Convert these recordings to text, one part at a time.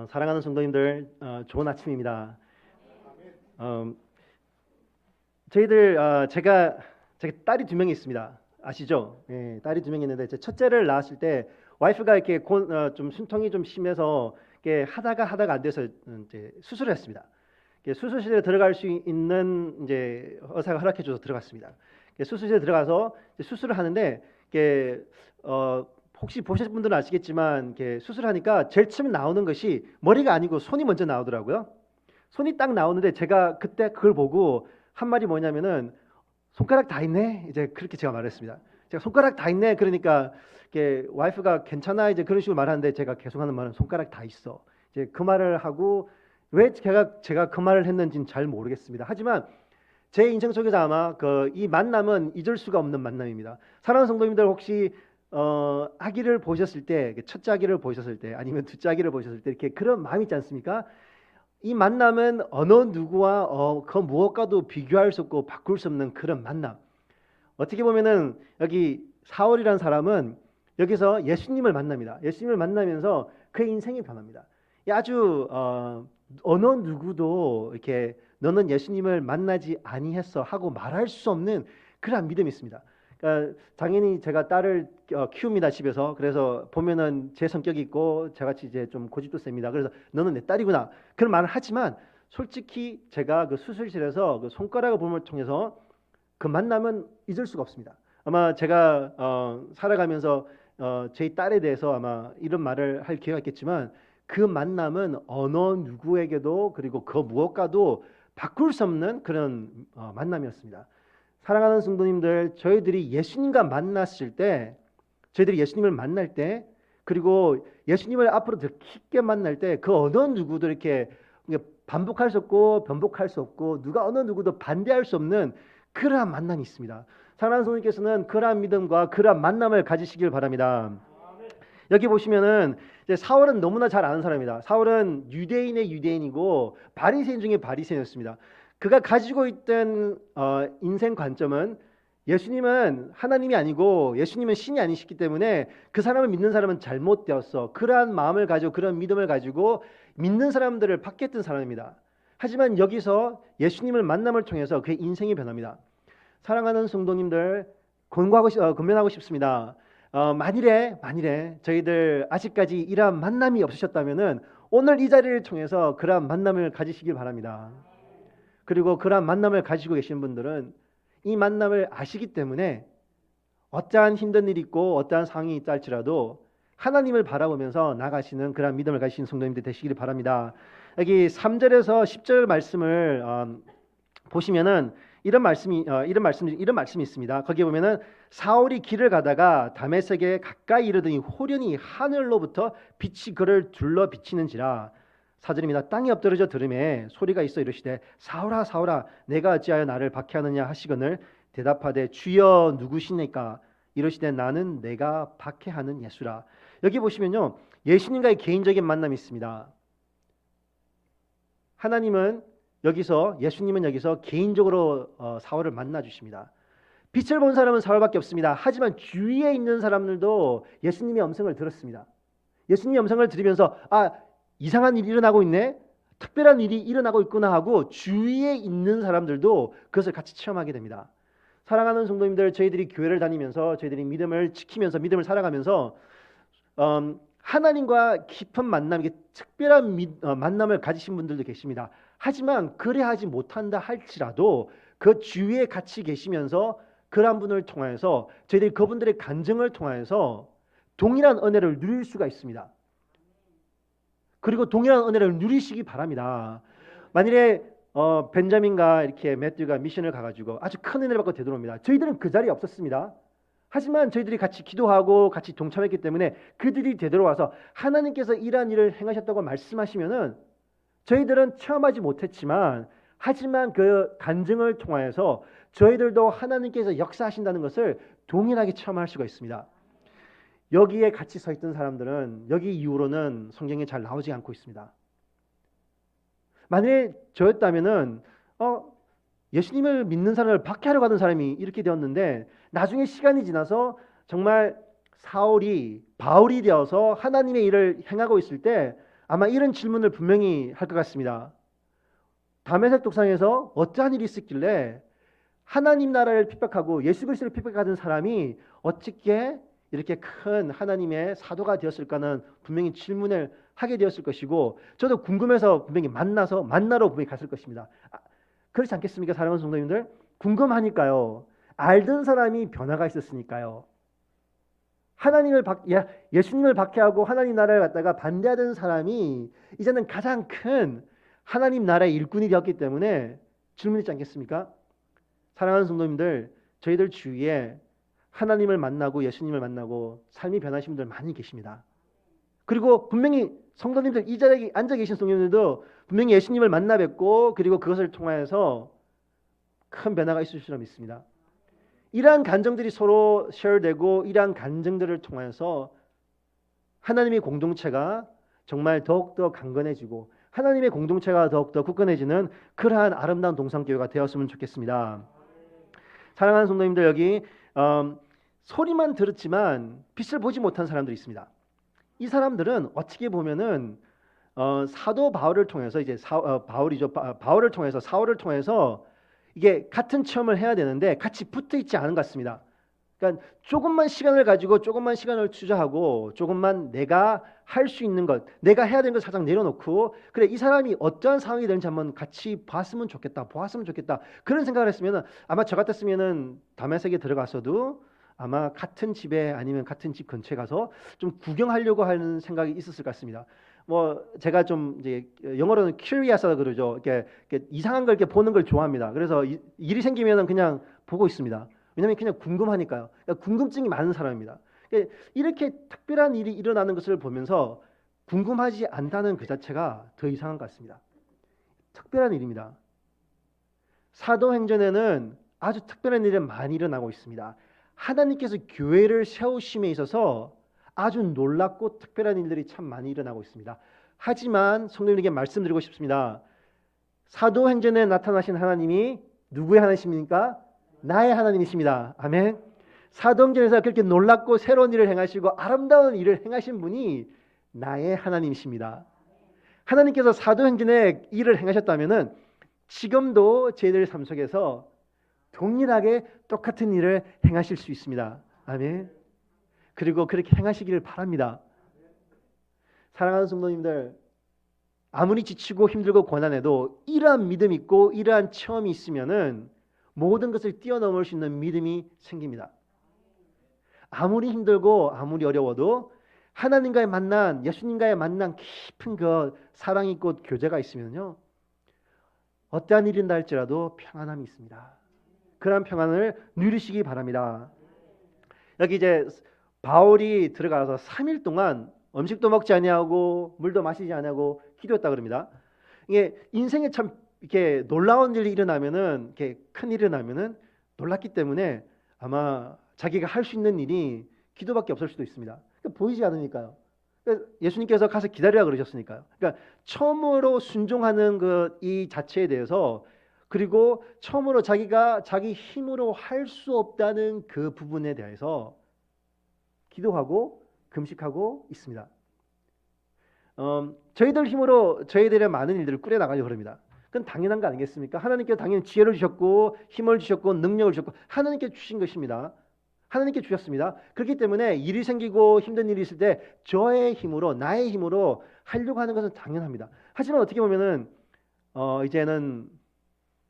사랑하는 성도님들, 좋은 아침입니다. 저희들 제가 딸이 2명이 있습니다. 아시죠? 예, 딸이 2명이 있는데 제 첫째를 낳았을 때 와이프가 이렇게 좀 숨통이 좀 심해서 이렇게 하다가 안 돼서 이제 수술을 했습니다. 수술실에 들어갈 수 있는 이제 의사가 허락해줘서 들어갔습니다. 수술실에 들어가서 수술을 하는데 혹시 보신 분들은 아시겠지만 이렇게 수술하니까 제일 처음 나오는 것이 머리가 아니고 손이 먼저 나오더라고요. 손이 딱 나오는데 제가 그때 그걸 보고 한 말이 뭐냐면은 손가락 다 있네. 이제 그렇게 제가 말했습니다. 제가 손가락 다 있네. 그러니까 이렇게 와이프가 괜찮아 이제 그런 식으로 말하는데 제가 계속하는 말은 손가락 다 있어. 이제 그 말을 하고 왜 제가 그 말을 했는지는 잘 모르겠습니다. 하지만 제 인생 속에서 아마 이 만남은 잊을 수가 없는 만남입니다. 사랑하는 성도님들 혹시 아기를 보셨을 때, 첫째 아기를 보셨을 때, 아니면 둘째 아기를 보셨을 때 이렇게 그런 마음이 있지 않습니까? 이 만남은 어느 누구와 그 무엇과도 비교할 수 없고 바꿀 수 없는 그런 만남. 어떻게 보면은 여기 사울이라는 사람은 여기서 예수님을 만납니다. 예수님을 만나면서 그의 인생이 변합니다. 아주 어느 누구도 이렇게 너는 예수님을 만나지 아니했어 하고 말할 수 없는 그런 믿음이 있습니다. 그러니까 당연히 제가 딸을 키웁니다 집에서. 그래서 보면은 제 성격이 있고 저같이 이제 좀 고집도 셉니다. 그래서 너는 내 딸이구나 그런 말을 하지만 솔직히 제가 그 수술실에서 그 손가락을 봄을 통해서 그 만남은 잊을 수가 없습니다. 아마 제가 살아가면서 제 딸에 대해서 아마 이런 말을 할 기회가 있겠지만 그 만남은 어느 누구에게도 그리고 그 무엇과도 바꿀 수 없는 그런 만남이었습니다. 사랑하는 성도님들, 저희들이 예수님과 만났을 때, 저희들이 예수님을 만날 때, 그리고 예수님을 앞으로 더 깊게 만날 때, 그 어느 누구도 이렇게 반복할 수 없고 변복할 수 없고 누가 어느 누구도 반대할 수 없는 그러한 만남이 있습니다. 사랑하는 성도님께서는 그러한 믿음과 그러한 만남을 가지시길 바랍니다. 여기 보시면은 이제 사울은 너무나 잘 아는 사람입니다. 사울은 유대인의 유대인이고 바리새인 중에 바리새인이었습니다. 그가 가지고 있던 인생 관점은 예수님은 하나님이 아니고 예수님은 신이 아니시기 때문에 그 사람을 믿는 사람은 잘못되었어. 그러한 마음을 가지고 그런 믿음을 가지고 믿는 사람들을 받겠던 사람입니다. 하지만 여기서 예수님을 만남을 통해서 그의 인생이 변합니다. 사랑하는 성도님들, 권면하고 싶습니다. 만일에 저희들 아직까지 이러한 만남이 없으셨다면은 오늘 이 자리를 통해서 그러한 만남을 가지시길 바랍니다. 그리고 그러한 만남을 가지고 계신 분들은 이 만남을 아시기 때문에 어떠한 힘든 일이 있고 어떠한 상황이 있다 할지라도 하나님을 바라보면서 나가시는 그러한 믿음을 가지신 성도님들 되시기를 바랍니다. 여기 3절에서 10절 말씀을 보시면은 이런 말씀이 있습니다. 거기에 보면은 사울이 길을 가다가 다메섹에 가까이 이르더니 호련히 하늘로부터 빛이 그를 둘러 비치는지라. 4절입니다. 땅이 엎드러져 들음에 소리가 있어 이르시되 사울아 사울아 내가 어찌하여 나를 박해하느냐 하시거늘 대답하되 주여 누구시니까 이르시되 나는 내가 박해하는 예수라. 여기 보시면요 예수님과의 개인적인 만남이 있습니다. 예수님은 여기서 개인적으로 사울을 만나 주십니다. 빛을 본 사람은 사울밖에 없습니다. 하지만 주위에 있는 사람들도 예수님의 음성을 들었습니다. 예수님의 음성을 들으면서 이상한 일이 일어나고 있네, 특별한 일이 일어나고 있구나 하고 주위에 있는 사람들도 그것을 같이 체험하게 됩니다. 사랑하는 성도님들, 저희들이 교회를 다니면서 저희들이 믿음을 지키면서 믿음을 살아가면서 하나님과 깊은 만남, 이게 특별한 만남을 가지신 분들도 계십니다. 하지만 그래하지 못한다 할지라도 그 주위에 같이 계시면서 그런 분을 통하여서 저희들이 그분들의 간증을 통하여서 동일한 은혜를 누릴 수가 있습니다. 그리고 동일한 은혜를 누리시기 바랍니다. 만일에 벤자민과 이렇게 매튜가 미션을 가가지고 아주 큰 은혜를 받고 되돌아옵니다. 저희들은 그 자리에 없었습니다. 하지만 저희들이 같이 기도하고 같이 동참했기 때문에 그들이 되돌아와서 하나님께서 이러한 일을 행하셨다고 말씀하시면은 저희들은 체험하지 못했지만 하지만 그 간증을 통하여서 저희들도 하나님께서 역사하신다는 것을 동일하게 체험할 수가 있습니다. 여기에 같이 서 있던 사람들은 여기 이후로는 성경에 잘 나오지 않고 있습니다. 만약에 저였다면은 예수님을 믿는 사람을 박해하러 가던 사람이 이렇게 되었는데 나중에 시간이 지나서 정말 바울이 되어서 하나님의 일을 행하고 있을 때 아마 이런 질문을 분명히 할 것 같습니다. 다메섹 독상에서 어떠한 일이 있었길래 하나님 나라를 핍박하고 예수 그리스도를 핍박하던 사람이 어떻게 이렇게 큰 하나님의 사도가 되었을까는 분명히 질문을 하게 되었을 것이고, 저도 궁금해서 분명히 만나러 분명히 갔을 것입니다. 그렇지 않겠습니까, 사랑하는 성도님들? 궁금하니까요. 알던 사람이 변화가 있었으니까요. 예수님을 박해하고 하나님 나라를 갖다가 반대하던 사람이 이제는 가장 큰 하나님 나라의 일꾼이 되었기 때문에 질문했지 않겠습니까? 사랑하는 성도님들, 저희들 주위에 하나님을 만나고 예수님을 만나고 삶이 변하신 분들 많이 계십니다. 그리고 분명히 성도님들, 이 자리에 앉아 계신 성도님들도 분명히 예수님을 만나 뵙고 그리고 그것을 통하여서 큰 변화가 있을 줄 믿습니다. 이러한 간증들이 서로 쉐어되고 이러한 간증들을 통해서 하나님의 공동체가 정말 더욱더 강건해지고 하나님의 공동체가 더욱더 굳건해지는 그러한 아름다운 동산교회가 되었으면 좋겠습니다. 사랑하는 성도님들, 여기 소리만 들었지만 빛을 보지 못한 사람들이 있습니다. 이 사람들은 어떻게 보면은 사도 바울을 통해서 바울을 통해서 사울을 통해서 이게 같은 체험을 해야 되는데 같이 붙어 있지 않은 것 같습니다. 그러니까 조금만 시간을 가지고 조금만 시간을 투자하고 조금만 내가 할 수 있는 것, 내가 해야 되는 것 살짝 내려놓고, 그래, 이 사람이 어떠한 상황이 되는지 한번 같이 보았으면 좋겠다 그런 생각을 했으면 아마 저 같았으면은 다메섹에 들어가서도 아마 같은 집에 아니면 같은 집 근처에 가서 좀 구경하려고 하는 생각이 있었을 것 같습니다. 뭐 제가 좀 이제 영어로는 curious하다 그러죠. 이렇게 이상한 걸 이렇게 보는 걸 좋아합니다. 그래서 일이 생기면은 그냥 보고 있습니다. 왜냐하면 그냥 궁금하니까요. 그러니까 궁금증이 많은 사람입니다. 그러니까 이렇게 특별한 일이 일어나는 것을 보면서 궁금하지 않다는 그 자체가 더 이상한 것 같습니다. 특별한 일입니다. 사도행전에는 아주 특별한 일이 많이 일어나고 있습니다. 하나님께서 교회를 세우심에 있어서 아주 놀랍고 특별한 일들이 참 많이 일어나고 있습니다. 하지만 성도님에게 말씀드리고 싶습니다. 사도행전에 나타나신 하나님이 누구의 하나님이십니까? 나의 하나님이십니다. 아멘. 사도행전에서 그렇게 놀랍고 새로운 일을 행하시고 아름다운 일을 행하신 분이 나의 하나님이십니다. 하나님께서 사도행전에 일을 행하셨다면은 지금도 저희들 삶 속에서 동일하게 똑같은 일을 행하실 수 있습니다. 아멘. 그리고 그렇게 행하시기를 바랍니다. 사랑하는 성도님들, 아무리 지치고 힘들고 고난해도 이러한 믿음이 있고 이러한 체험이 있으면은 모든 것을 뛰어넘을 수 있는 믿음이 생깁니다. 아무리 힘들고 아무리 어려워도 하나님과의 만남, 예수님과의 만남, 깊은 그 사랑이 있고 교제가 있으면요, 어떠한 일이 있다 할지라도 평안함이 있습니다. 그런 평안을 누리시기 바랍니다. 여기 이제 바울이 들어가서 3일 동안 음식도 먹지 아니하고 물도 마시지 아니하고 기도했다 그럽니다. 이게 인생에 참 이렇게 놀라운 일이 일어나면은, 이렇게 큰 일이 일어나면은 놀랐기 때문에 아마 자기가 할 수 있는 일이 기도밖에 없을 수도 있습니다. 그러니까 보이지 않으니까요. 그러니까 예수님께서 가서 기다리라 그러셨으니까요. 그러니까 처음으로 순종하는 이 자체에 대해서, 그리고 처음으로 자기가 자기 힘으로 할 수 없다는 그 부분에 대해서 기도하고 금식하고 있습니다. 저희들 힘으로 저희들의 많은 일들을 꾸려 나가려고 합니다. 그건 당연한 거 아니겠습니까? 하나님께서 당연히 지혜를 주셨고 힘을 주셨고 능력을 주셨고 하나님께 주신 것입니다. 하나님께 주셨습니다. 그렇기 때문에 일이 생기고 힘든 일이 있을 때 저의 힘으로, 나의 힘으로 하려고 하는 것은 당연합니다. 하지만 어떻게 보면은 이제는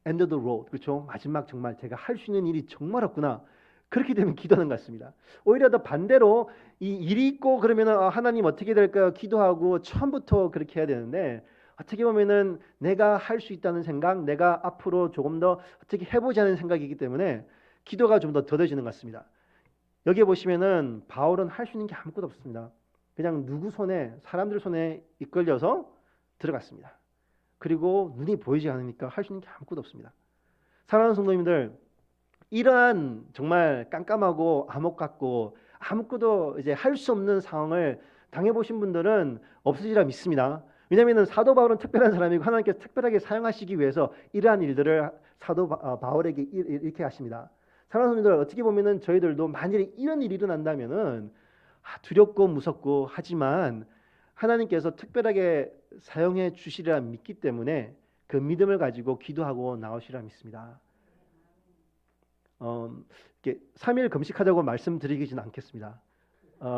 end of the road, 그렇죠? 마지막 정말 제가 할 수 있는 일이 정말 없구나. 그렇게 되면 기도하는 것 같습니다. 오히려 더 반대로 이 일이 있고 그러면은 하나님 어떻게 될까요? 기도하고 처음부터 그렇게 해야 되는데, 어떻게 보면은 내가 할 수 있다는 생각, 내가 앞으로 조금 더 어떻게 해보자는 생각이기 때문에 기도가 좀 더 더뎌지는 것 같습니다. 여기에 보시면은 바울은 할 수 있는 게 아무것도 없습니다. 그냥 누구 손에, 사람들 손에 이끌려서 들어갔습니다. 그리고 눈이 보이지 않으니까 할 수 있는 게 아무것도 없습니다. 사랑하는 성도님들, 이러한 정말 깜깜하고 암흑 같고 아무것도 이제 할 수 없는 상황을 당해보신 분들은 없으리라 믿습니다. 왜냐하면 사도 바울은 특별한 사람이고 하나님께서 특별하게 사용하시기 위해서 이러한 일들을 사도 바울에게 이렇게 하십니다. 사랑하는 성도님들, 어떻게 보면은 저희들도 만일에 이런 일이 일어난다면은 두렵고 무섭고 하지만 하나님께서 특별하게 사용해 주시리라 믿기 때문에 그 믿음을 가지고 기도하고 나오시리라 믿습니다. 이렇게 3일 금식하자고 말씀드리기는 않겠습니다.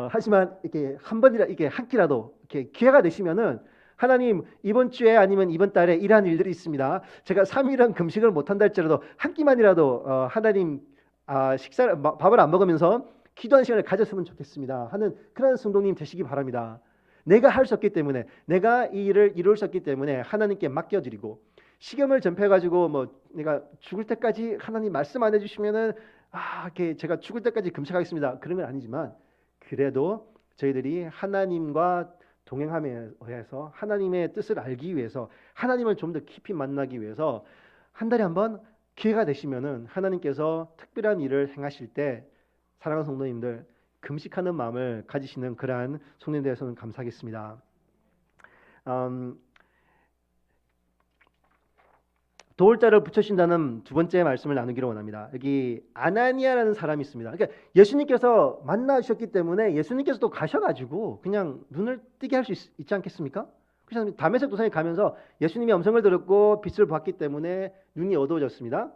하지만 이렇게 한 번이라 이게 한 끼라도 이렇게 기회가 되시면은 하나님 이번 주에 아니면 이번 달에 이러한 일들이 있습니다. 제가 3일은 금식을 못한다 할지라도 한 끼만이라도 하나님 밥을 안 먹으면서 기도하는 시간을 가졌으면 좋겠습니다 하는 그런 성도님 되시기 바랍니다. 내가 할 수 없기 때문에, 내가 이 일을 이룰 수 없기 때문에 하나님께 맡겨드리고, 식염을 전폐해가지고 뭐 내가 죽을 때까지 하나님 말씀 안 해주시면은 이렇게 제가 죽을 때까지 금식하겠습니다 그런 건 아니지만, 그래도 저희들이 하나님과 동행하면서 하나님의 뜻을 알기 위해서, 하나님을 좀 더 깊이 만나기 위해서 한 달에 한 번 기회가 되시면은 하나님께서 특별한 일을 행하실 때 사랑하는 성도님들 금식하는 마음을 가지시는 그러한 성도에 대해서는 감사하겠습니다. 도울자를 붙여신다는 두 번째 말씀을 나누기로 원합니다. 여기 아나니아라는 사람이 있습니다. 그러니까 예수님께서 만나주셨기 때문에 예수님께서 또 가셔가지고 그냥 눈을 뜨게 할 수 있지 않겠습니까? 그래서 다메섹 도상에 가면서 예수님의 음성을 들었고 빛을 봤기 때문에 눈이 어두워졌습니다.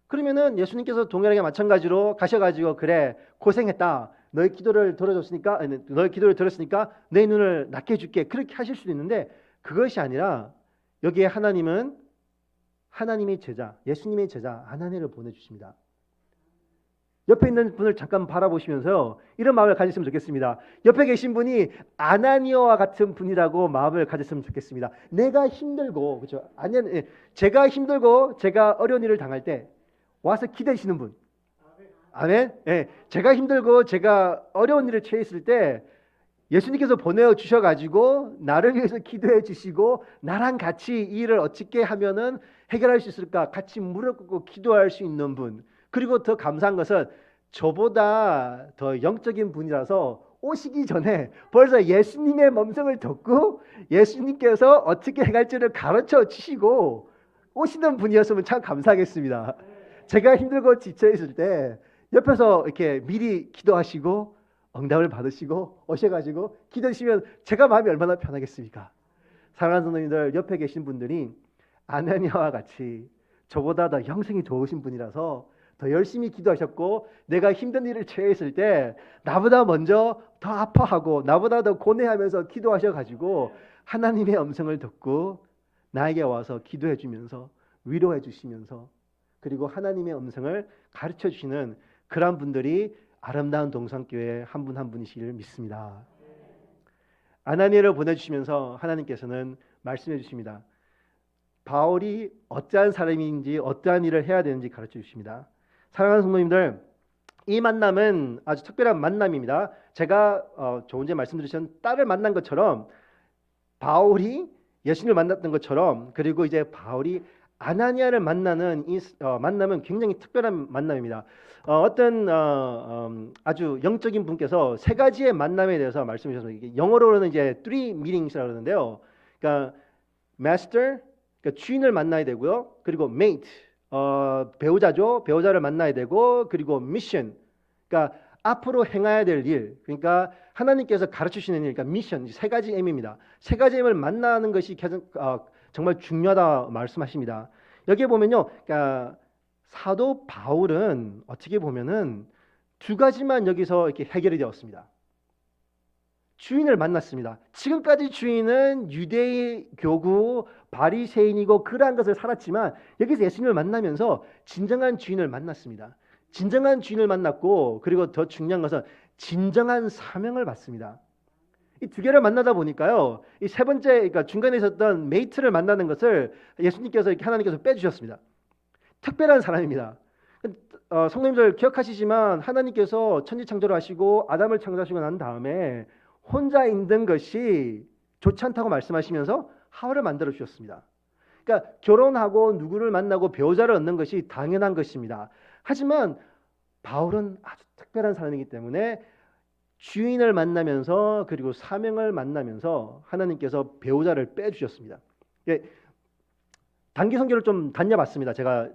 그러면은 예수님께서 동일하게 마찬가지로 가셔가지고 그래 고생했다, 너의 기도를 들어줬으니까, 너의 기도를 들었으니까 내 눈을 낫게 해줄게, 그렇게 하실 수도 있는데, 그것이 아니라 여기에 하나님은 하나님의 제자, 예수님의 제자 아나니아를 보내주십니다. 옆에 있는 분을 잠깐 바라보시면서 이런 마음을 가졌으면 좋겠습니다. 옆에 계신 분이 아나니아와 같은 분이라고 마음을 가졌으면 좋겠습니다. 내가 힘들고, 그렇죠? 아니, 제가 힘들고 제가 어려운 일을 당할 때 와서 기대시는 분. 아멘. 예, 제가 힘들고 제가 어려운 일을 처했을 때 예수님께서 보내어 주셔가지고 나를 위해서 기도해 주시고 나랑 같이 이 일을 어떻게 하면은 해결할 수 있을까 같이 무릎 꿇고 기도할 수 있는 분. 그리고 더 감사한 것은 저보다 더 영적인 분이라서 오시기 전에 벌써 예수님의 음성을 듣고 예수님께서 어떻게 해갈지를 가르쳐 주시고 오시는 분이었으면 참 감사하겠습니다. 제가 힘들고 지쳐 있을 때 옆에서 이렇게 미리 기도하시고 응답을 받으시고 오셔가지고 기도하시면 제가 마음이 얼마나 편하겠습니까? 사랑하는 성도님들, 옆에 계신 분들이 아나니아와 같이 저보다 더 영성이 좋으신 분이라서 더 열심히 기도하셨고, 내가 힘든 일을 처했을 때 나보다 먼저 더 아파하고 나보다 더 고뇌하면서 기도하셔가지고 하나님의 음성을 듣고 나에게 와서 기도해 주면서 위로해 주시면서 그리고 하나님의 음성을 가르쳐 주시는 그런 분들이 아름다운 동산교회 한 분 한 분이시기를 믿습니다. 아나니아를 보내주시면서 하나님께서는 말씀해 주십니다. 바울이 어떠한 사람인지 어떠한 일을 해야 되는지 가르쳐 주십니다. 사랑하는 성도님들, 이 만남은 아주 특별한 만남입니다. 제가 조금 전에 말씀드렸던 딸을 만난 것처럼 바울이 예수님을 만났던 것처럼, 그리고 이제 바울이 아나니아를 만나는 이 만남은 굉장히 특별한 만남입니다. 어떤 아주 영적인 분께서 세 가지의 만남에 대해서 말씀해 주셨습니다. 영어로는 이제 three meetings라고 그러는데요. 그러니까 master, 그러니까 주인을 만나야 되고요. 그리고 mate, 배우자죠. 배우자를 만나야 되고, 그리고 mission, 그러니까 앞으로 행해야 될 일, 그러니까 하나님께서 가르치시는 일, 그러니까 미션, 세 가지 M입니다. 세 가지 M을 만나는 것이 정말 중요하다 말씀하십니다. 여기에 보면요, 그러니까 사도 바울은 어떻게 보면은 두 가지만 여기서 이렇게 해결이 되었습니다. 주인을 만났습니다. 지금까지 주인은 유대의 교구, 바리새인이고 그러한 것을 살았지만 여기서 예수님을 만나면서 진정한 주인을 만났습니다. 진정한 주인을 만났고, 그리고 더 중요한 것은 진정한 사명을 받습니다. 이 두 개를 만나다 보니까요, 이 세 번째, 그러니까 중간에 있었던 메이트를 만나는 것을 예수님께서 이렇게 하나님께서 빼주셨습니다. 특별한 사람입니다. 성도님들 기억하시지만 하나님께서 천지 창조를 하시고 아담을 창조하시고 난 다음에 혼자 있는 것이 좋지 않다고 말씀하시면서 하와를 만들어 주셨습니다. 그러니까 결혼하고 누구를 만나고 배우자를 얻는 것이 당연한 것입니다. 하지만 바울은 아주 특별한 사람이기 때문에 주인을 만나면서 그리고 사명을 만나면서 하나님께서 배우자를 빼주셨습니다. 단기 선교를 좀 다녀봤습니다. 제가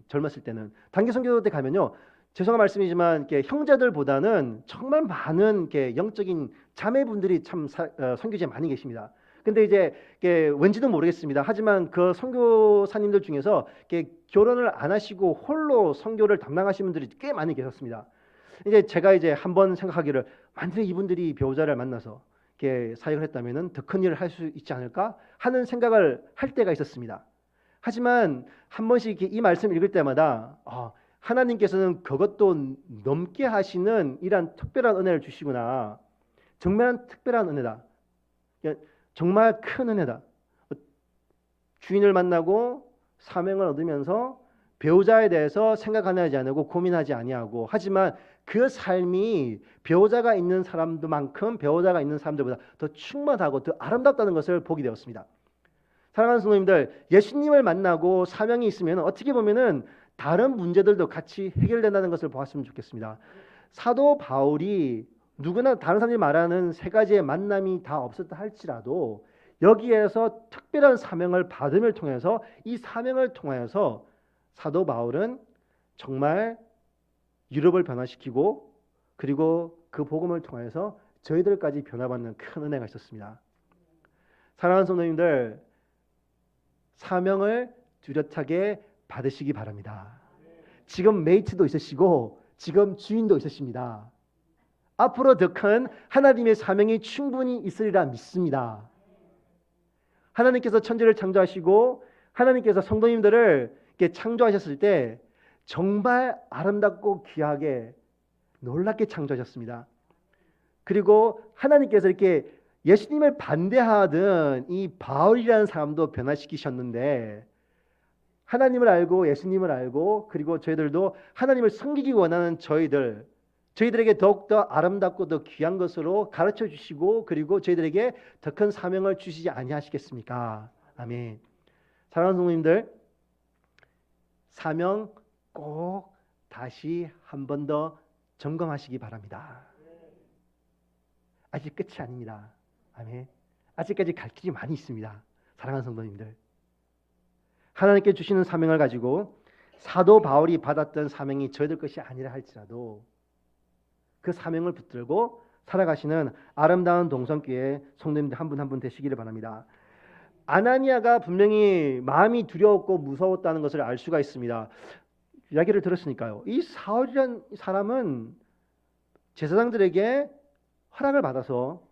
젊었을 때는 단기 선교 때 가면요, 죄송한 말씀이지만 이렇게 형제들보다는 정말 많은 이렇게 영적인 자매분들이 참 선교지에 많이 계십니다. 근데 이제 이게 왠지도 모르겠습니다. 하지만 그 선교사님들 중에서 이렇게 결혼을 안 하시고 홀로 선교를 담당하시는 분들이 꽤 많이 계셨습니다. 이제 제가 이제 한번 생각하기를 만약에 이분들이 배우자를 만나서 이렇게 사역을 했다면은 더 큰 일을 할 수 있지 않을까 하는 생각을 할 때가 있었습니다. 하지만 한 번씩 이 말씀을 읽을 때마다 하나님께서는 그것도 넘게 하시는 이러한 특별한 은혜를 주시구나. 정말 특별한 은혜다. 정말 큰 은혜다. 주인을 만나고 사명을 얻으면서 배우자에 대해서 생각하지 않고 고민하지 아니하고, 하지만 그 삶이 배우자가 있는 사람들만큼 배우자가 있는 사람들보다 더 충만하고 더 아름답다는 것을 보게 되었습니다. 사랑하는 성도님들, 예수님을 만나고 사명이 있으면 어떻게 보면은 다른 문제들도 같이 해결된다는 것을 보았으면 좋겠습니다. 사도 바울이 누구나 다른 사람들이 말하는 세 가지의 만남이 다 없었다 할지라도 여기에서 특별한 사명을 받음을 통해서, 이 사명을 통하여서 사도 바울은 정말 유럽을 변화시키고, 그리고 그 복음을 통해서 저희들까지 변화받는 큰 은혜가 있었습니다. 사랑하는 성도님들, 사명을 뚜렷하게 받으시기 바랍니다. 지금 메이트도 있으시고 지금 주인도 있으십니다. 앞으로 더 큰 하나님의 사명이 충분히 있으리라 믿습니다. 하나님께서 천지를 창조하시고 하나님께서 성도님들을 이렇게 창조하셨을 때 정말 아름답고 귀하게 놀랍게 창조하셨습니다. 그리고 하나님께서 이렇게 예수님을 반대하던 이 바울이라는 사람도 변화시키셨는데, 하나님을 알고 예수님을 알고 그리고 저희들도 하나님을 섬기기 원하는 저희들에게 더욱더 아름답고 더 귀한 것으로 가르쳐 주시고, 그리고 저희들에게 더 큰 사명을 주시지 아니하시겠습니까? 아멘. 사랑하는 성도님들, 사명 꼭 다시 한 번 더 점검하시기 바랍니다. 아직 끝이 아닙니다. 아멘. 아직까지 갈 길이 많이 있습니다. 사랑하는 성도님들, 하나님께 주시는 사명을 가지고 사도 바울이 받았던 사명이 저희들 것이 아니라 할지라도 그 사명을 붙들고 살아가시는 아름다운 동성교회 성도님들 한 분 한 분 되시기를 바랍니다. 아나니아가 분명히 마음이 두려웠고 무서웠다는 것을 알 수가 있습니다. 이야기를 들었으니까요. 이 사울이라는 사람은 제사장들에게 허락을 받아서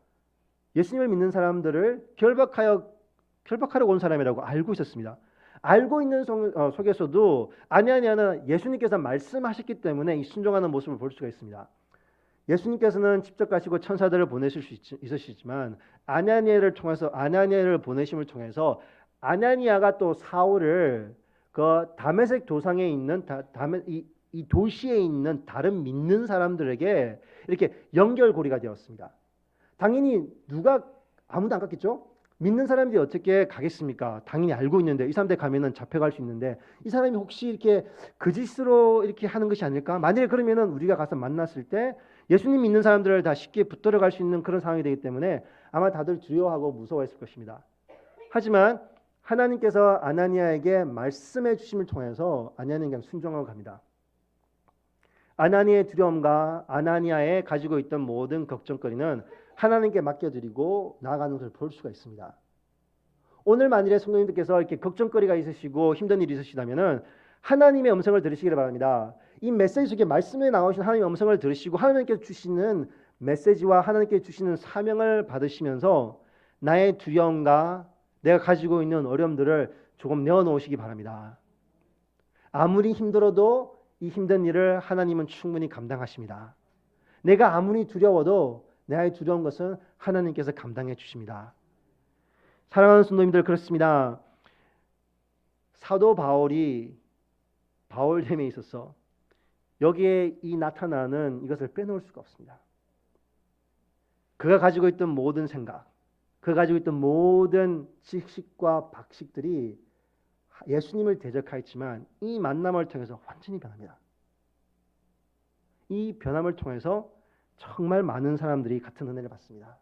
예수님을 믿는 사람들을 결박하러 온 사람이라고 알고 있었습니다. 알고 있는 속에서도 아나니아는 예수님께서 말씀하셨기 때문에 이 순종하는 모습을 볼 수가 있습니다. 예수님께서는 직접 가시고 천사들을 보내실 수 있으시지만 아나니아를 보내심을 통해서 아나니아가 또 사울을 그 다메섹 도상에 있는 이 도시에 있는 다른 믿는 사람들에게 이렇게 연결고리가 되었습니다. 당연히 아무도 안 갔겠죠? 믿는 사람들이 어떻게 가겠습니까? 당연히 알고 있는데 이 사람들 가면은 잡혀갈 수 있는데 이 사람이 혹시 이렇게 거짓으로 이렇게 하는 것이 아닐까? 만약에 그러면은 우리가 가서 만났을 때 예수님 믿는 사람들을 다 쉽게 붙들어 갈 수 있는 그런 상황이 되기 때문에 아마 다들 두려워하고 무서워했을 것입니다. 하지만 하나님께서 아나니아에게 말씀해 주심을 통해서 아나니아는 그냥 순종하고 갑니다. 아나니아의 두려움과 아나니아의 가지고 있던 모든 걱정거리는 하나님께 맡겨드리고 나아가는 것을 볼 수가 있습니다. 오늘 만일에 성도님들께서 이렇게 걱정거리가 있으시고 힘든 일이 있으시다면은 하나님의 음성을 들으시기를 바랍니다. 이 메시지 속에 말씀에 나오신 하나님의 음성을 들으시고 하나님께서 주시는 메시지와 하나님께서 주시는 사명을 받으시면서 나의 두려움과 내가 가지고 있는 어려움들을 조금 내어놓으시기 바랍니다. 아무리 힘들어도 이 힘든 일을 하나님은 충분히 감당하십니다. 내가 아무리 두려워도 나의 두려운 것은 하나님께서 감당해 주십니다. 사랑하는 성도님들, 그렇습니다. 사도 바울이 바울됨에 있어서 여기에 이 나타나는 이것을 빼놓을 수가 없습니다. 그가 가지고 있던 모든 생각, 그가 가지고 있던 모든 지식과 박식들이 예수님을 대적하였지만 이 만남을 통해서 완전히 변합니다. 이 변함을 통해서 정말 많은 사람들이 같은 은혜를 받습니다.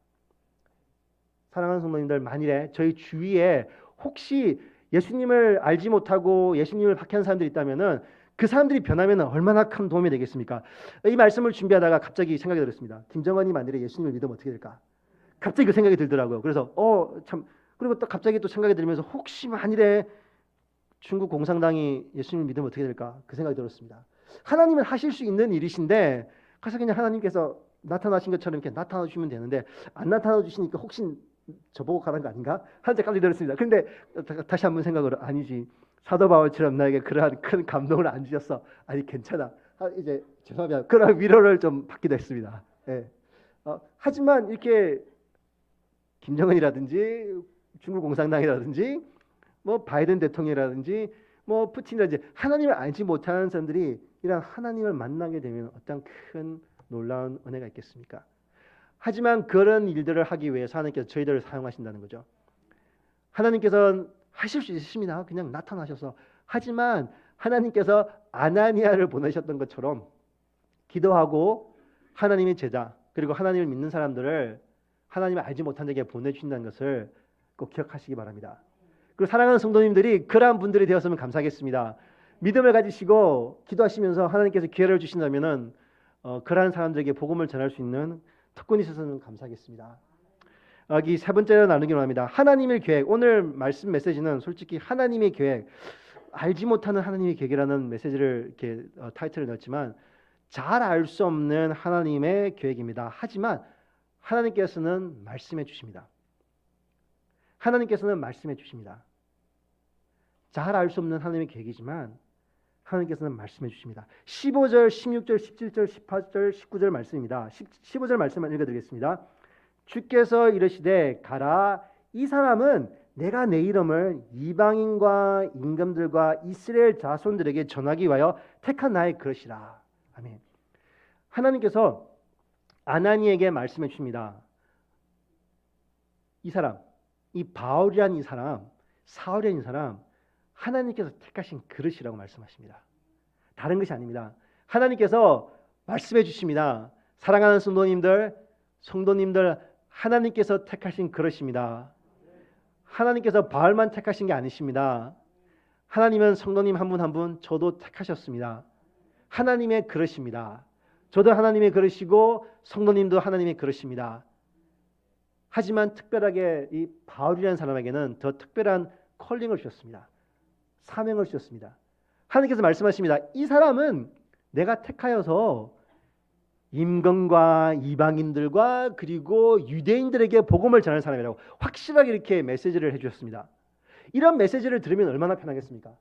사랑하는 성도님들, 만일에 저희 주위에 혹시 예수님을 알지 못하고 예수님을 박해하는 사람들이 있다면은 그 사람들이 변하면 얼마나 큰 도움이 되겠습니까? 이 말씀을 준비하다가 갑자기 생각이 들었습니다. 김정은이 만일에 예수님을 믿으면 어떻게 될까? 갑자기 그 생각이 들더라고요. 그래서 참, 그리고 또 갑자기 또 생각이 들면서 혹시 만일에 중국 공산당이 예수님을 믿으면 어떻게 될까? 그 생각이 들었습니다. 하나님은 하실 수 있는 일이신데 가서 그냥 하나님께서 나타나신 것처럼 이렇게 나타나 주시면 되는데 안 나타나 주시니까 혹시 저보고 가는 거 아닌가? 하는 생각이 들었습니다. 근데 다시 한번 생각을 아니지. 사도 바울처럼 나에게 그러한 큰 감동을 안 주셨어. 아니 괜찮아. 이제 죄송합니다. 그런 위로를 좀 받기도 했습니다. 예. 하지만 이렇게 김정은이라든지 중국 공산당이라든지 뭐 바이든 대통령이라든지 뭐 푸틴이라든지 하나님을 알지 못하는 사람들이 이런 하나님을 만나게 되면 어떤 큰 놀라운 은혜가 있겠습니까? 하지만 그런 일들을 하기 위해서 하나님께서 저희들을 사용하신다는 거죠. 하나님께서는 하실 수 있으십니다. 그냥 나타나셔서. 하지만 하나님께서 아나니아를 보내셨던 것처럼 기도하고 하나님의 제자 그리고 하나님을 믿는 사람들을 하나님을 알지 못한 자에게 보내주신다는 것을 꼭 기억하시기 바랍니다. 그리고 사랑하는 성도님들이 그러한 분들이 되었으면 감사하겠습니다. 믿음을 가지시고 기도하시면서 하나님께서 기회를 주신다면은 그러한 사람들에게 복음을 전할 수 있는 특권이 있어서는 감사하겠습니다. 여기 세 번째로 나누기로 합니다. 하나님의 계획. 오늘 말씀 메시지는 솔직히 하나님의 계획, 알지 못하는 하나님의 계획이라는 메시지를 이렇게 타이틀을 넣었지만 잘 알 수 없는 하나님의 계획입니다. 하지만 하나님께서는 말씀해 주십니다. 하나님께서는 말씀해 주십니다. 잘 알 수 없는 하나님의 계획이지만 하나님께서는 말씀해 주십니다. 15절, 16절, 17절, 18절, 19절 말씀입니다. 15절 말씀만 읽어드리겠습니다. 주께서 이르시되 가라, 이 사람은 내가 내 이름을 이방인과 임금들과 이스라엘 자손들에게 전하기 위하여 택한 나의 그릇이라. 아멘. 하나님께서 아나니에게 말씀해 주십니다. 이 사람, 이 바울이란 이 사람, 사울이란 이 사람, 하나님께서 택하신 그릇이라고 말씀하십니다. 다른 것이 아닙니다. 하나님께서 말씀해 주십니다. 사랑하는 성도님들, 하나님께서 택하신 그릇입니다. 하나님께서 바울만 택하신 게 아니십니다. 하나님은 성도님 한 분 한 분 저도 택하셨습니다. 하나님의 그릇입니다. 저도 하나님의 그릇이고 성도님도 하나님의 그릇입니다. 하지만 특별하게 이 바울이라는 사람에게는 더 특별한 컬링을 주셨습니다. 사명을 주셨습니다. 하나님께서 말씀하십니다. 이 사람은 내가 택하여서 임금과 이방인들과 그리고 유대인들에게 복음을 전하는 사람이라고 확실하게 이렇게 메시지를 해주셨습니다. 이런 메시지를 들으면 얼마나 편하겠습니까?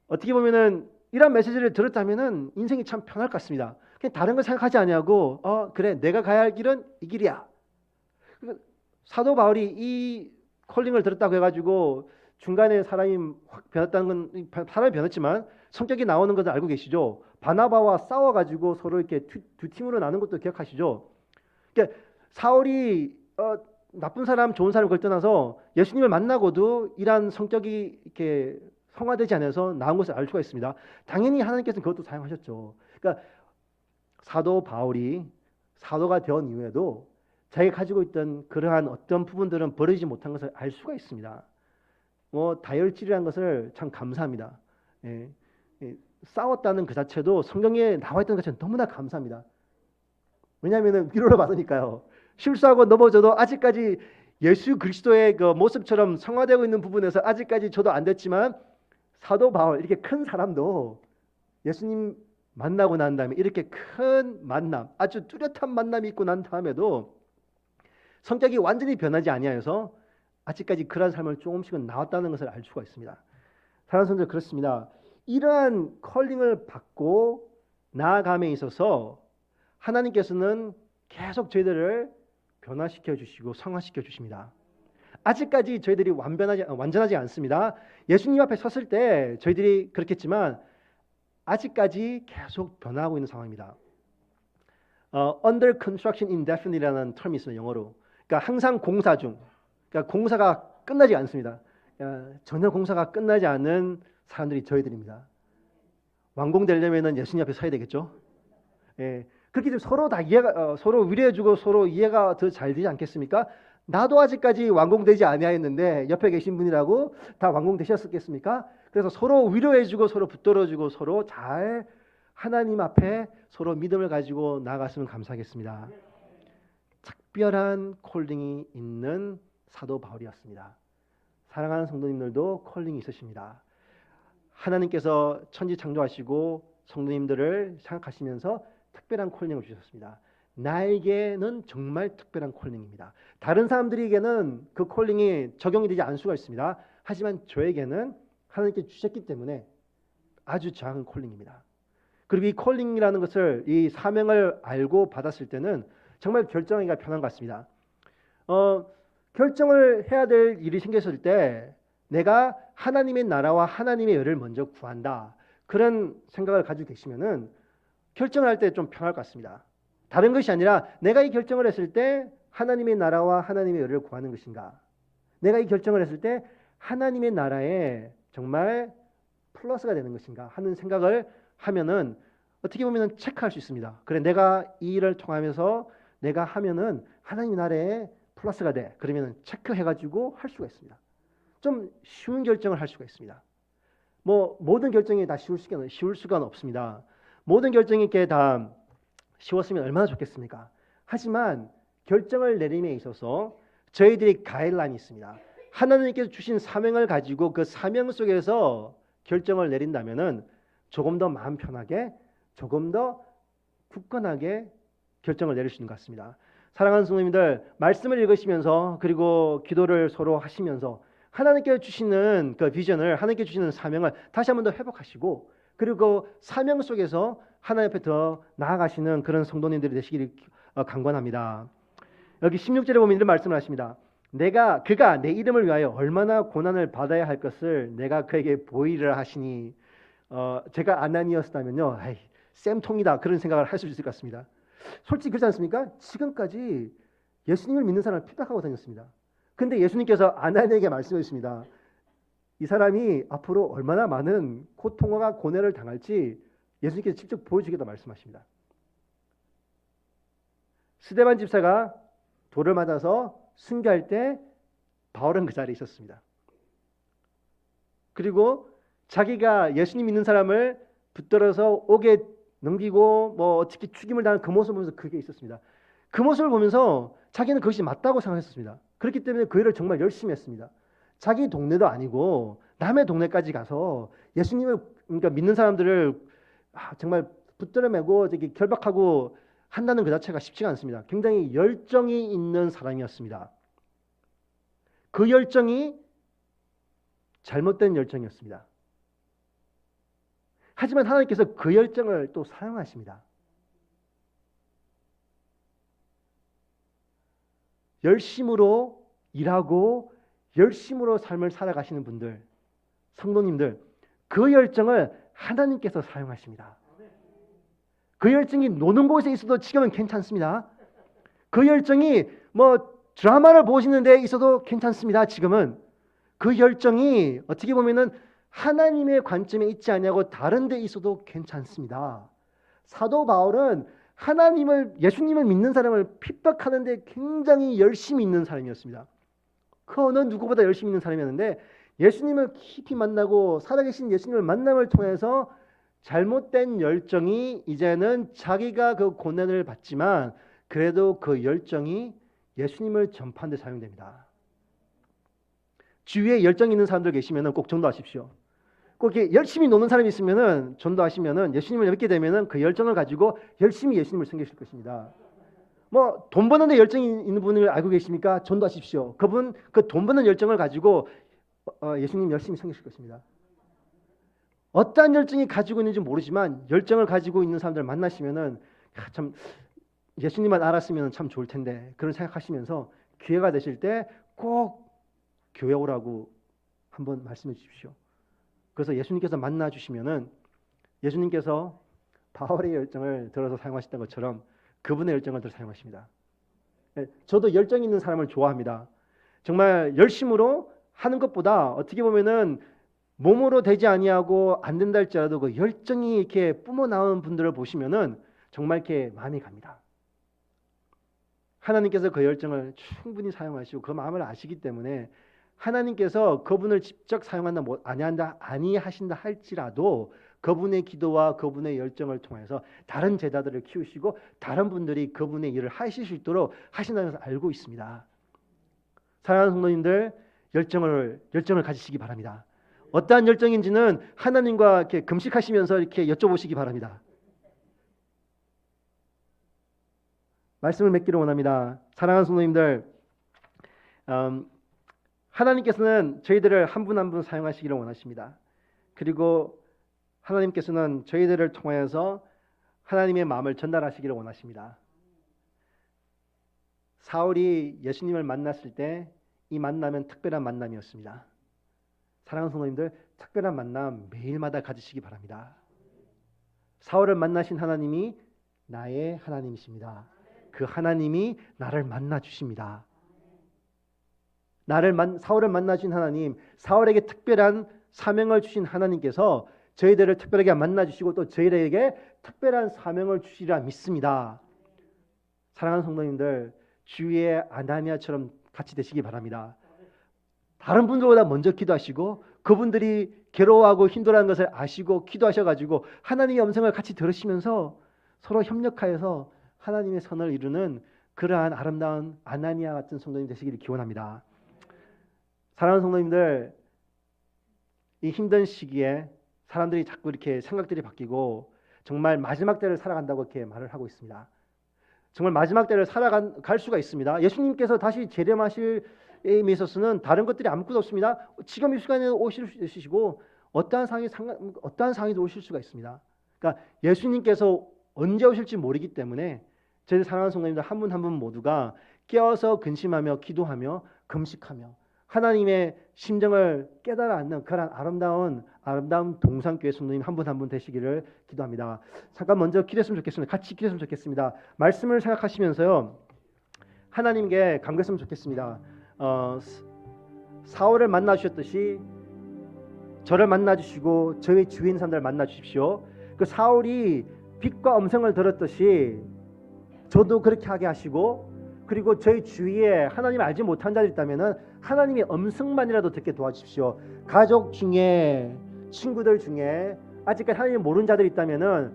어떻게 보면은 이런 메시지를 들었다면은 인생이 참 편할 것 같습니다. 그냥 다른 걸 생각하지 아니하고 그래 내가 가야 할 길은 이 길이야. 사도 바울이 이 콜링을 들었다고 해가지고 중간에 사람이 확 변했다는 건 사람이 변했지만 성격이 나오는 것을 알고 계시죠. 바나바와 싸워가지고 서로 이렇게 두 팀으로 나눈 것도 기억하시죠. 그러니까 사울이 나쁜 사람, 좋은 사람을 걸떠나서 예수님을 만나고도 이러한 성격이 이렇게 성화되지 않아서 나온 것을 알 수가 있습니다. 당연히 하나님께서는 그것도 사용하셨죠. 그러니까 사도 바울이 사도가 된 이후에도 자기가 가지고 있던 그러한 어떤 부분들은 버리지 못한 것을 알 수가 있습니다. 다혈질이라는 것을 참 감사합니다. 싸웠다는 그 자체도 성경에 나와 있던 것처럼 너무나 감사합니다. 왜냐하면 위로를 받으니까요. 실수하고 넘어져도 아직까지 예수 그리스도의 그 모습처럼 성화되고 있는 부분에서 아직까지 저도 안 됐지만 사도 바울 이렇게 큰 사람도 예수님 만나고 난 다음에 이렇게 큰 만남, 아주 뚜렷한 만남이 있고 난 다음에도 성격이 완전히 변하지 아니하여서 아직까지 그런 삶을 조금씩은 나왔다는 것을 알 수가 있습니다. 사랑하는 성도들, 그렇습니다. 이러한 컬링을 받고 나아감에 있어서 하나님께서는 계속 저희들을 변화시켜 주시고 성화시켜 주십니다. 아직까지 저희들이 완전하지 않습니다. 예수님 앞에 섰을 때 저희들이 그렇겠지만 아직까지 계속 변화하고 있는 상황입니다. Under construction indefinite이라는 term이 있어요, 영어로. 그러니까 항상 공사 중. 그러니까 공사가 끝나지 않습니다. 전혀 공사가 끝나지 않은 사람들이 저희들입니다. 완공되려면 예수님 앞에 서야 되겠죠. 그렇기 때문에 서로 다 서로 위로해주고 서로 이해가 더 잘 되지 않겠습니까? 나도 아직까지 완공되지 아니하였는데 옆에 계신 분이라고 다 완공되셨겠습니까? 그래서 서로 위로해주고 서로 붙들어주고 서로 잘 하나님 앞에 서로 믿음을 가지고 나아갔으면 감사하겠습니다. 특별한 콜링이 있는 사도 바울이었습니다. 사랑하는 성도님들도 콜링이 있으십니다. 하나님께서 천지 창조하시고 성도님들을 생각하시면서 특별한 콜링을 주셨습니다. 나에게는 정말 특별한 콜링입니다. 다른 사람들에게는 그 콜링이 적용이 되지 않을 수가 있습니다. 하지만 저에게는 하나님께 주셨기 때문에 아주 작은 콜링입니다. 그리고 이 콜링이라는 것을, 이 사명을 알고 받았을 때는 정말 결정하기가 편한 것 같습니다. 결정을 해야 될 일이 생겼을 때 내가 하나님의 나라와 하나님의 의를 먼저 구한다, 그런 생각을 가지고 계시면은 결정을 할 때 좀 편할 것 같습니다. 다른 것이 아니라 내가 이 결정을 했을 때 하나님의 나라와 하나님의 의를 구하는 것인가, 내가 이 결정을 했을 때 하나님의 나라에 정말 플러스가 되는 것인가 하는 생각을 하면은 어떻게 보면은 체크할 수 있습니다. 그래, 내가 이 일을 통하면서 내가 하면은 하나님 나라에 플러스가 돼. 그러면은 체크해가지고 할 수가 있습니다. 좀 쉬운 결정을 할 수가 있습니다. 뭐 모든 결정이 다 쉬울 수가 없습니다. 모든 결정이 이렇게 다 쉬웠으면 얼마나 좋겠습니까? 하지만 결정을 내림에 있어서 저희들이 가이드라인이 있습니다. 하나님께서 주신 사명을 가지고 그 사명 속에서 결정을 내린다면은 조금 더 마음 편하게, 조금 더 굳건하게 결정을 내릴 수 있는 것 같습니다. 사랑하는 성도님들, 말씀을 읽으시면서 그리고 기도를 서로 하시면서 하나님께 주시는 그 비전을, 하나님께 주시는 사명을 다시 한 번 더 회복하시고, 그리고 사명 속에서 하나님 앞에 더 나아가시는 그런 성도님들이 되시기를 간구합니다. 여기 16절에 보면 이런 말씀을 하십니다. 그가 내 이름을 위하여 얼마나 고난을 받아야 할 것을 내가 그에게 보이리라 하시니, 제가 아나니였다면요, 쌤통이다, 그런 생각을 할 수 있을 것 같습니다. 솔직히 그렇지 않습니까? 지금까지 예수님을 믿는 사람을 핍박하고 다녔습니다. 근데 예수님께서 아나니에게 말씀하셨습니다. 이 사람이 앞으로 얼마나 많은 고통과 고뇌를 당할지 예수님께서 직접 보여주겠다 말씀하십니다. 스데반 집사가 돌을 맞아서 순교할 때 바울은 그 자리에 있었습니다. 그리고 자기가 예수님 믿는 사람을 붙들어서 옥에 넘기고 뭐 어떻게 죽임을 당하는 그 모습을 보면서 그게 있었습니다. 그 모습을 보면서 자기는 그것이 맞다고 생각했습니다. 그렇기 때문에 그 일을 정말 열심히 했습니다. 자기 동네도 아니고 남의 동네까지 가서 예수님을, 그러니까 믿는 사람들을 정말 붙들어 매고 결박하고 한다는 그 자체가 쉽지가 않습니다. 굉장히 열정이 있는 사람이었습니다. 그 열정이 잘못된 열정이었습니다. 하지만 하나님께서 그 열정을 또 사용하십니다. 열심으로 일하고 열심으로 삶을 살아가시는 분들, 성도님들, 그 열정을 하나님께서 사용하십니다. 그 열정이 노는 곳에 있어도 지금은 괜찮습니다. 그 열정이 뭐 드라마를 보시는 데 있어도 괜찮습니다. 지금은 그 열정이 어떻게 보면은 하나님의 관점에 있지 않냐고 다른 데 있어도 괜찮습니다. 사도 바울은 예수님을 믿는 사람을 핍박하는 데 굉장히 열심히 있는 사람이었습니다. 그 어느 누구보다 열심히 있는 사람이었는데, 예수님을 깊이 만나고 살아계신 예수님을 만남을 통해서 잘못된 열정이 이제는 자기가 그 고난을 받지만 그래도 그 열정이 예수님을 전파하는 데 사용됩니다. 주위에 열정 있는 사람들 계시면 꼭 전도하십시오. 꼭 이렇게 열심히 노는 사람이 있으면 전도하시면 예수님을 뵙게 되면 그 열정을 가지고 열심히 예수님을 섬기실 것입니다. 뭐 돈 버는 데 열정이 있는 분을 알고 계십니까? 전도하십시오. 그분 그 돈 버는 열정을 가지고 예수님 열심히 섬기실 것입니다. 어떠한 열정이 가지고 있는지 모르지만 열정을 가지고 있는 사람들 만나시면은 참 예수님만 알았으면 참 좋을 텐데, 그런 생각하시면서 기회가 되실 때 꼭 교회 오라고 한번 말씀해 주십시오. 그래서 예수님께서 만나 주시면은 예수님께서 바울의 열정을 들어서 사용하셨던 것처럼 그분의 열정을 들어 사용하십니다. 저도 열정 있는 사람을 좋아합니다. 정말 열심으로 하는 것보다 어떻게 보면은 몸으로 되지 아니하고 안 된다 할지라도 그 열정이 이렇게 뿜어 나오는 분들을 보시면은 정말 이렇게 마음이 갑니다. 하나님께서 그 열정을 충분히 사용하시고 그 마음을 아시기 때문에 하나님께서 그분을 직접 사용한다 아니하신다 할지라도 그분의 기도와 그분의 열정을 통해서 다른 제자들을 키우시고 다른 분들이 그분의 일을 하실 수 있도록 하신다는 것을 알고 있습니다. 사랑하는 성도님들, 열정을 가지시기 바랍니다. 어떠한 열정인지는 하나님과 이렇게 금식하시면서 이렇게 여쭤보시기 바랍니다. 말씀을 맺기를 원합니다. 사랑하는 성도님들, 하나님께서는 저희들을 한 분 한 분 사용하시기를 원하십니다. 그리고 하나님께서는 저희들을 통해서 하나님의 마음을 전달하시기를 원하십니다. 사울이 예수님을 만났을 때 이 만남은 특별한 만남이었습니다. 사랑하는 성도님들, 특별한 만남 매일마다 가지시기 바랍니다. 사울을 만나신 하나님이 나의 하나님이십니다. 그 하나님이 나를 만나 주십니다. 사울을 만나신 하나님, 사울에게 특별한 사명을 주신 하나님께서 저희들을 특별하게 만나 주시고 또 저희들에게 특별한 사명을 주시리라 믿습니다. 사랑하는 성도님들, 주위의 아나니아처럼 같이 되시기 바랍니다. 다른 분들보다 먼저 기도하시고 그분들이 괴로워하고 힘들어하는 것을 아시고 기도하셔가지고 하나님의 음성을 같이 들으시면서 서로 협력하여서 하나님의 선을 이루는 그러한 아름다운 아나니아 같은 성도님 되시기를 기원합니다. 사랑하는 성도님들, 이 힘든 시기에 사람들이 자꾸 이렇게 생각들이 바뀌고 정말 마지막 때를 살아간다고 이렇게 말을 하고 있습니다. 정말 마지막 때를 살아갈 수가 있습니다. 예수님께서 다시 재림하실 에 있어서는 다른 것들이 아무것도 없습니다. 지금 이 시간에 오실 수 있으시고 어떠한 상황에도 오실 수가 있습니다. 그러니까 예수님께서 언제 오실지 모르기 때문에 저희 사랑하는 성도님들 한 분 한 분 모두가 깨어서 근심하며 기도하며 금식하며 하나님의 심정을 깨달아 앉는 그런 아름다운 동산교회 성도님 한 분 한 분 되시기를 기도합니다. 잠깐 먼저 기도했으면 좋겠습니다. 같이 기도했으면 좋겠습니다. 말씀을 생각하시면서요, 하나님께 간구했으면 좋겠습니다. 사울을 만나 주셨듯이 저를 만나 주시고 저희 주위에 있는 사람들을 만나 주십시오. 그 사울이 빛과 음성을 들었듯이 저도 그렇게 하게 하시고, 그리고 저희 주위에 하나님을 알지 못한 자들이 있다면은 하나님의 음성만이라도 듣게 도와주십시오. 가족 중에, 친구들 중에 아직까지 하나님을 모르는 자들이 있다면은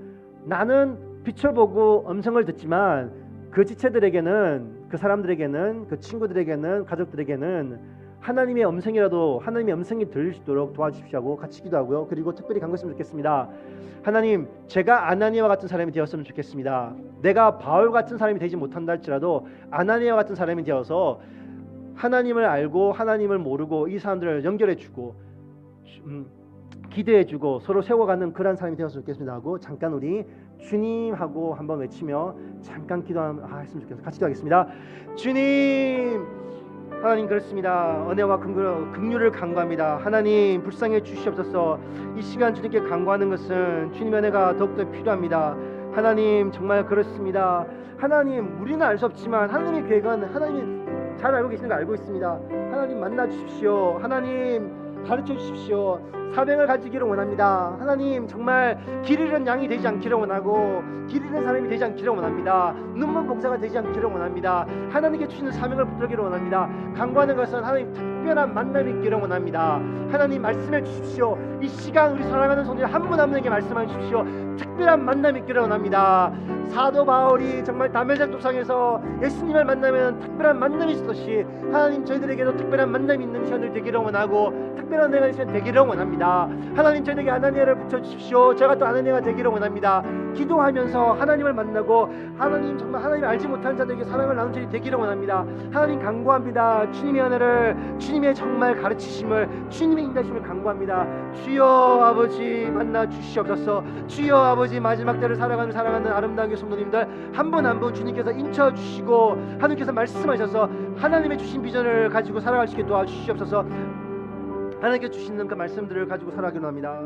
나는 빛을 보고 음성을 듣지만 그 지체들에게는, 그 사람들에게는, 그 친구들에게는, 가족들에게는 하나님의 음성이라도, 하나님의 음성이 들릴 수 있도록 도와주십시오 하고 같이 기도하고요. 그리고 특별히 간구했으면 좋겠습니다. 하나님, 제가 아나니아와 같은 사람이 되었으면 좋겠습니다. 내가 바울 같은 사람이 되지 못한다 할지라도 아나니아와 같은 사람이 되어서 하나님을 알고 하나님을 모르고 이 사람들을 연결해주고 기대해주고 서로 세워가는 그런 사람이 되었으면 좋겠습니다 하고 잠깐 우리 주님 하고 한번 외치며 잠깐 기도했으면 좋겠습니다. 같이 기도하겠습니다. 주님, 하나님 그렇습니다. 은혜와 긍휼을 간구합니다. 하나님 불쌍해 주시옵소서. 이 시간 주님께 간구하는 것은 주님의 은혜가 더욱더 필요합니다. 하나님 정말 그렇습니다. 하나님, 우리는 알 수 없지만 하나님의 계획은 하나님이 잘 알고 계시는 걸 알고 있습니다. 하나님 만나 주십시오. 하나님 가르쳐 주십시오. 사명을 가지기를 원합니다. 하나님 정말 길 잃은 양이 되지 않기를 원하고 길 잃은 사람이 되지 않기를 원합니다. 눈먼 봉사가 되지 않기를 원합니다. 하나님께 주시는 사명을 붙들기를 원합니다. 간구하는 것은 하나님 특별한 만남이 있기를 원합니다. 하나님 말씀해 주십시오. 이 시간 우리 사랑하는 성도들 한 분 한 분에게 말씀해 주십시오. 특별한 만남이 있기를 원합니다. 사도 바울이 정말 담에색 도상에서 예수님을 만나면 특별한 만남이 있었듯이 하나님 저희들에게도 특별한 만남이 있는 시간을 되기를 원하고 특별한 은혜가 시간 되기를 원합니다. 하나님 저희에게 아나니아를 붙여주십시오. 제가 또 아나니아가 되기를 원합니다. 기도하면서 하나님을 만나고 하나님 정말 하나님을 알지 못하는 자들에게 사랑을 나눈 자들이 되기를 원합니다. 하나님 간구합니다. 주님의 은혜를, 주님의 정말 가르치심을, 주님의 인도하심을 간구합니다. 주여 아버지 만나 주시옵소서. 주여 아버지 마지막 때를 살아가는 사랑하는 아름다운 성도님들 한 분 한 분 주님께서 인쳐주시고 하나님께서 말씀하셔서 하나님의 주신 비전을 가지고 살아갈 수 있게 도와주시옵소서. 하나님께 주시는 그 말씀들을 가지고 살아가기로 합니다.